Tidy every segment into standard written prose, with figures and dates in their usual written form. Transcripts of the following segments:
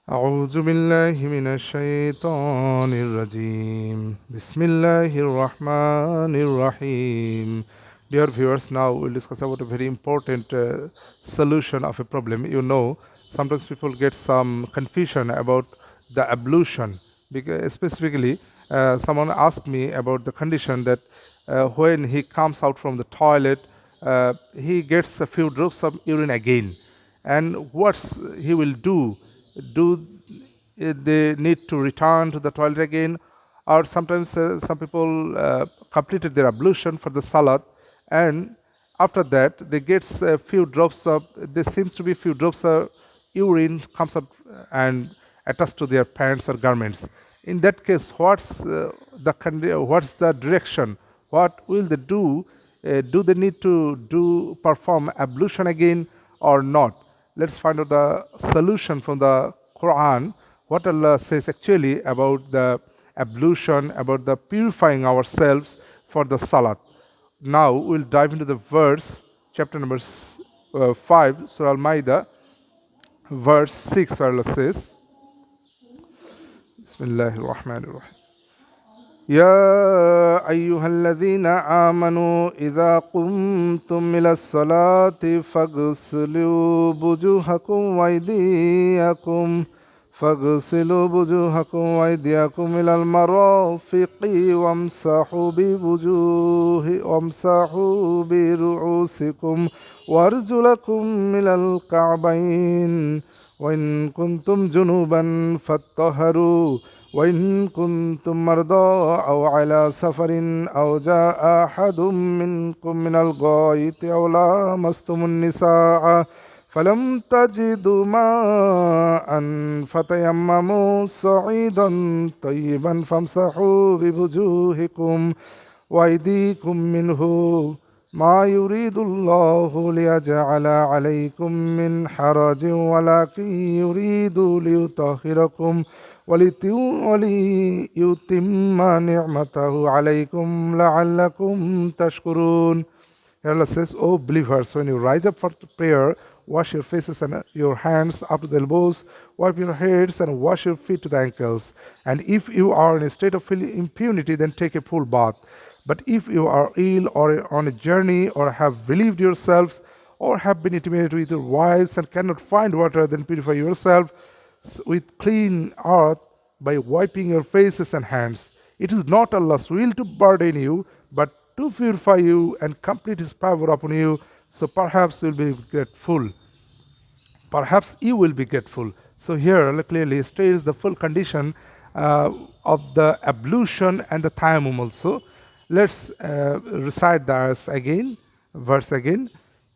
أعوذ بالله من الشيطان الرجيم بسم الله الرحمن الرحيم. Dear viewers, now we'll discuss about a very important solution of a problem. Sometimes people get some confusion about the ablution. Because specifically, someone asked me about the condition that when he comes out from the toilet, he gets a few drops of urine again, and what's he will do they need to return to the toilet again, or sometimes some people completed their ablution for the salat, and after that they gets a few drops of there seems to be few drops of urine comes up and attached to their pants or garments. In that case, what's the direction? What will they do? Do they need to do perform ablution again or not? Let's find out the solution from the Quran. What Allah says actually about the ablution, about the purifying ourselves for the salat. Now we'll dive into the verse, chapter number 5, Surah Al-Ma'idah, verse 6, where Allah says, Bismillahir Rahmanir Rahim. يا أيها الذين آمنوا إذا قمتم إلى الصلاة فاغسلوا وأيديكم إلى المرافق وامسحوا برؤوسكم وأرجلكم إلى الكعبين وإن كنتم جنوبا فاطهروا وإن كنتم مرضى أو على سفر أو جاء أحد منكم من الغائط أو لامستم النساء فلم تجدوا ماء فتيمموا صعيدا طيبا فامسحوا بوجوهكم وأيديكم منه ما يريد الله ليجعل عليكم من حرج ولكن يريد ليطهركم وليتم نعمته عليكم لعلكم تشكرون. Here Allah says, O believers, when you rise up for prayer, wash your faces and your hands up to the elbows, wipe your heads and wash your feet to the ankles. And if you are in a state of impunity, then take a full bath. But if you are ill or on a journey or have relieved yourselves or have been intimated with your wives and cannot find water, then purify yourself with clean earth by wiping your faces and hands. It is not Allah's will to burden you, but to purify you and complete His power upon you. So perhaps you will be grateful. Perhaps you will be grateful. So here Allah clearly states the full condition of the ablution and the tayammum also. Let's recite verse again.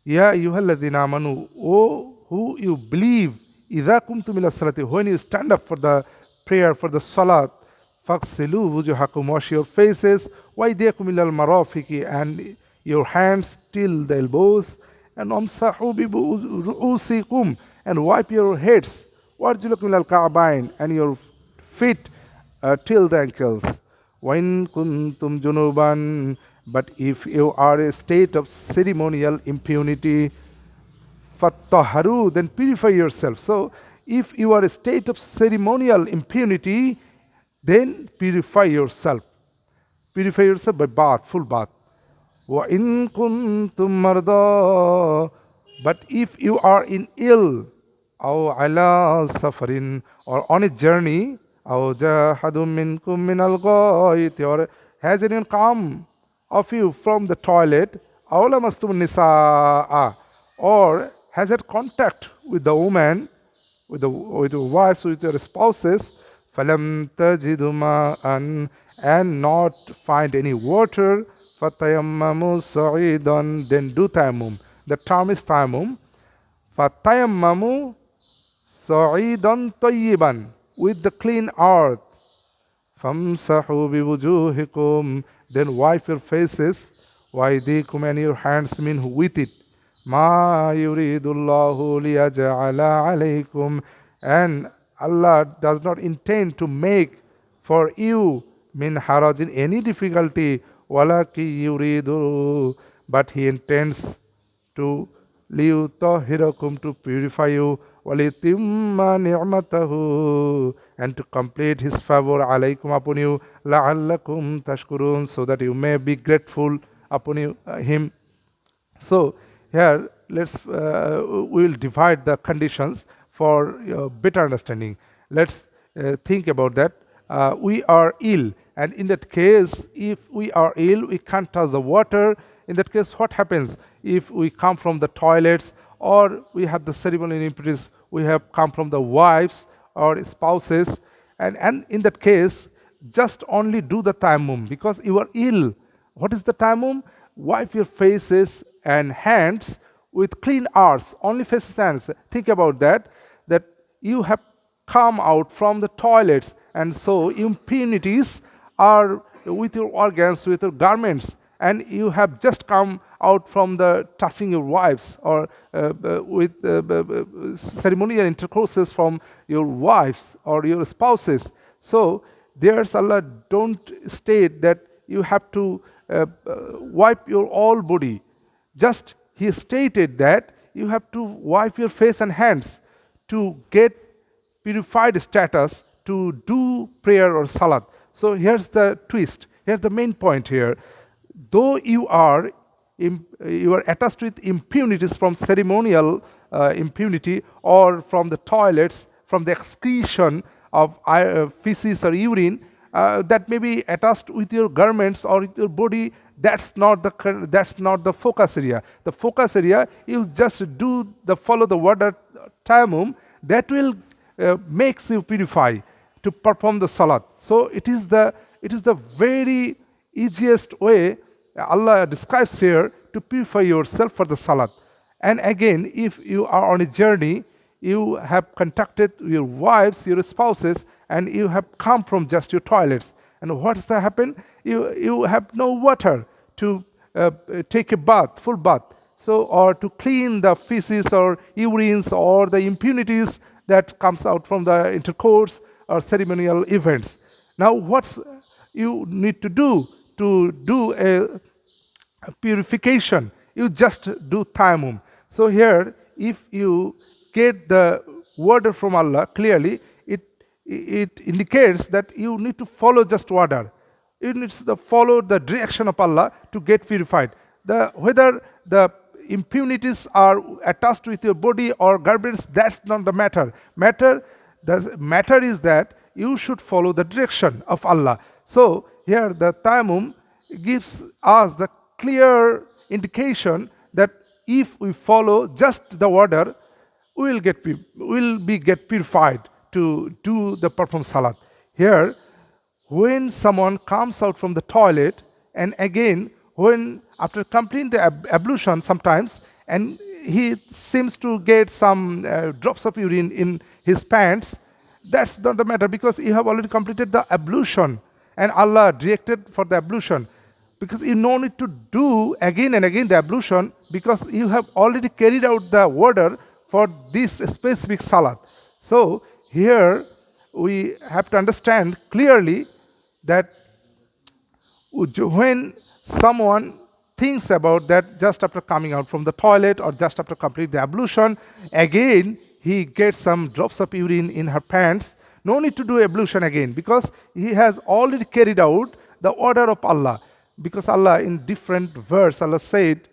Ya ayyuhalladhina amanu, O who you believe, idha kumtum ila salati, when you stand up for the prayer, for the salat, faghsilu wujuhakum, wash your faces, waydiyakum ila al-marafiqi, and your hands till the elbows, and amsahu bi ru'usikum, and wipe your heads, warjulakum ila al-ka'bayn, and your feet till the ankles. وَإِن كُنْتُمْ جُنُوبًا, but if you are a state of ceremonial impunity, فَطَّهَرُوا, then purify yourself. So, if you are a state of ceremonial impunity, then purify yourself. Purify yourself by bath, full bath. وَإِن كُنْتُمْ مَرْضَى, but if you are in ill, أو على سفر, or on a journey, أو جاء أحد منكم من الغائط, or has anyone come of you from the toilet, أو لمستم النساء, or has had contact with the woman, with your wives, with your spouses, فَلَمْ تَجِدُوا مَاءً, and not find any water, فَتَيَمَّمُوا صَعِيدًا, then do tayammum. The term is tayammum. فَتَيَمَّمُوا صَعِيدًا طَيِّبًا, with the clean earth. فَامْسَحُوا بِوُجُوهِكُمْ, then wipe your faces, وَأَيْدِيكُمْ, and your hands, minhu, with it. مَا يُرِيدُ اللَّهُ لِيَجْعَلَ عَلَيْكُمْ, and Allah does not intend to make for you min harajin, any difficulty, walaki yuridu, but He intends to liyutahhirakum, to purify you, وَلِيُتِمَّ نِعْمَتَهُ, and to complete His favor alaykum, upon you, لَعَلَّكُمْ تَشْكُرُونَ, so that you may be grateful upon you, Him. So here we will divide the conditions for better understanding. Let's think about that. We are ill, and in that case, if we are ill, we can't touch the water. In that case, what happens? If we come from the toilets, or we have the ceremonial impurities, we have come from the wives or spouses, and in that case, just only do the tayammum because you are ill. What is the tayammum? Wipe your faces and hands with clean earths, only faces and hands. Think about that, that you have come out from the toilets, and so impurities are with your organs, with your garments, and you have just come out from the touching your wives, or with ceremonial intercourses from your wives or your spouses. So there's Allah don't state that you have to wipe your whole body. Just He stated that you have to wipe your face and hands to get purified status to do prayer or salat. So here's the twist. Here's the main point here. Though you are attached with impurities from ceremonial impunity, or from the toilets, from the excretion of feces or urine, that may be attached with your garments or with your body. That's not the focus area. The focus area, you just follow the water tayammum, that will makes you purify to perform the salat. So it is the very easiest way Allah describes here to purify yourself for the salat. And again, if you are on a journey, you have contacted your wives, your spouses, and you have come from just your toilets, and what's that happen? You have no water to take a bath, full bath, so, or to clean the feces or urines or the impurities that comes out from the intercourse or ceremonial events. Now what's you need to do a purification? You just do tayammum. So here, if you get the word from Allah clearly, it indicates that you need to follow just water. You need to follow the direction of Allah to get purified. Whether the impurities are attached with your body or garments, that's not the matter. The matter is that you should follow the direction of Allah. So here the tayammum gives us the clear indication that if we follow just the water, we will get purified to do the perform salat. Here, when someone comes out from the toilet, and again when after completing the ablution sometimes, and he seems to get some drops of urine in his pants, that's not the matter, because you have already completed the ablution and Allah directed for the ablution. Because you no need to do again and again the ablution, because you have already carried out the water for this specific salat. So here we have to understand clearly that when someone thinks about that just after coming out from the toilet or just after completing the ablution, again he gets some drops of urine in her pants, no need to do ablution again, because he has already carried out the order of Allah. Because Allah, in different verse, Allah said,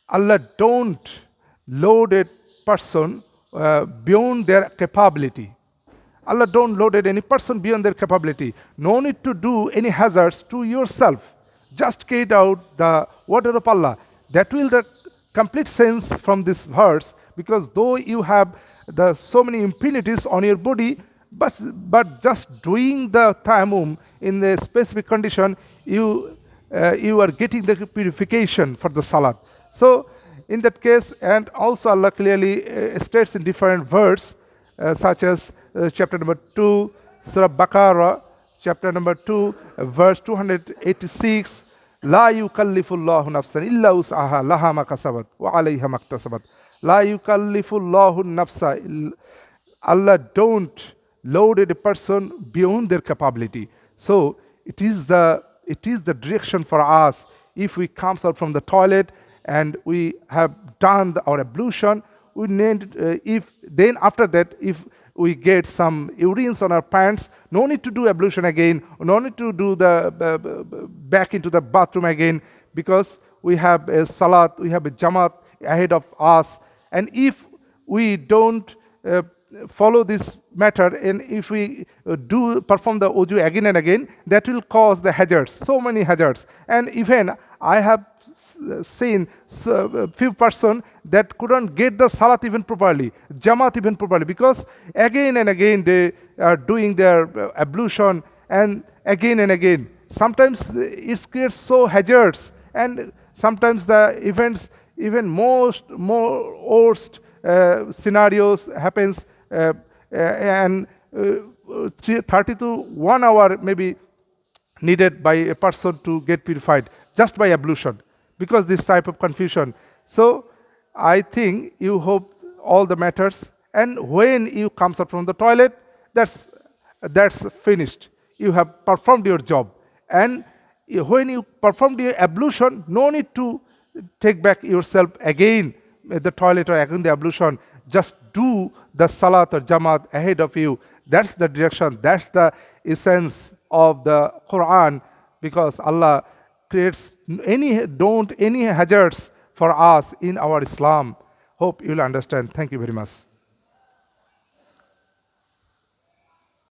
Allah don't load a person beyond their capability. Allah don't load any person beyond their capability. No need to do any hazards to yourself. Just carry out the order of Allah. That will the complete sense from this verse, because though you have so many impurities on your body, but just doing the tayammum in the specific condition, you are getting the purification for the salat. So in that case, and also Allah clearly states in different verse, such as chapter number 2, Surah Baqarah, chapter number 2, verse 286, La yukallifullahu nafsan illa us'aha laha ma kasabat wa alayha ma iktasabat. La yukallifullahu nafsa. Allah don't load a person beyond their capability. So it is the direction for us. If we comes out from the toilet and we have done our ablution, we need, if then after that, if we get some urines on our pants, no need to do ablution again, no need to do the back into the bathroom again, because we have a salat, we have a jamaat ahead of us. And if we don't follow this matter, and if we do perform the wuju again and again, that will cause the hazards, so many hazards. And even I have seen a few person that couldn't get the salat even properly, jamaat even properly, because again and again they are doing their ablution and again. Sometimes it creates so hazards, and sometimes the events, even more worst scenarios happens, and 30 to 1 hour maybe needed by a person to get purified just by ablution, because this type of confusion. So I think you hope all the matters, and when you comes out from the toilet, that's finished. You have performed your job, and when you performed your ablution, no need to take back yourself again the toilet or again the ablution. Just do the salat or jamaat ahead of you. That's the direction, that's the essence of the Quran, because Allah creates any hazards for us in our Islam. Hope you'll understand. Thank you very much.